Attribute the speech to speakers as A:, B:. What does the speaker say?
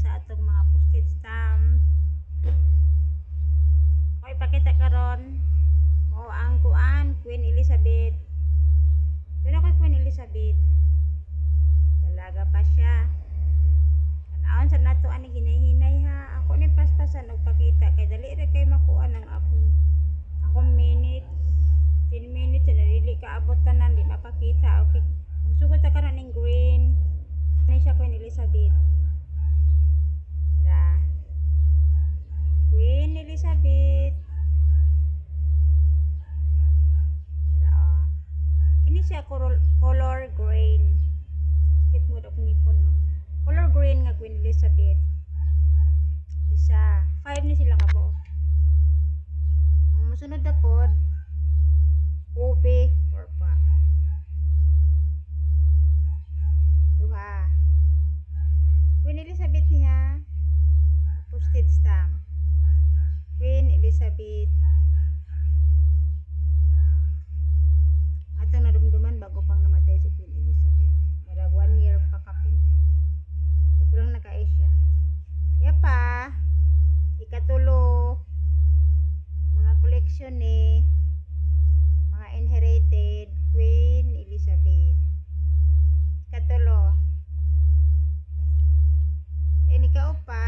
A: sa atong mga postage stamp. Okay, ipakita karon mo ang Queen Elizabeth. Ito na Queen Elizabeth. Dalaga pa siya. Kanaon sa nato ani hinay-hinay ha. Ako ni paspasan og pakita kay dali ra kay makuha ng akong minutes. 10 minutes na dili ka abot tanan di mapakita. Okay. Magsugod ta karon ning green. Ani siya Queen Elizabeth. Queen Elizabeth. Kini siya color green. Sakit mo daw kung ipon, no? Color green nga Queen Elizabeth. Isa. 5 ni sila kabo. Ang masunod na pod, ube porpa. Duha. Queen Elizabeth niya. Postage stamp. Queen Elizabeth. Atong nadumduman bago pang namatay si Queen Elizabeth. Marag 1 year pa kapin. Di ko lang nakais siya. Kaya pa, ikatulo, mga collection ni mga inherited Queen Elizabeth. Ikatulo. Then ikaupat,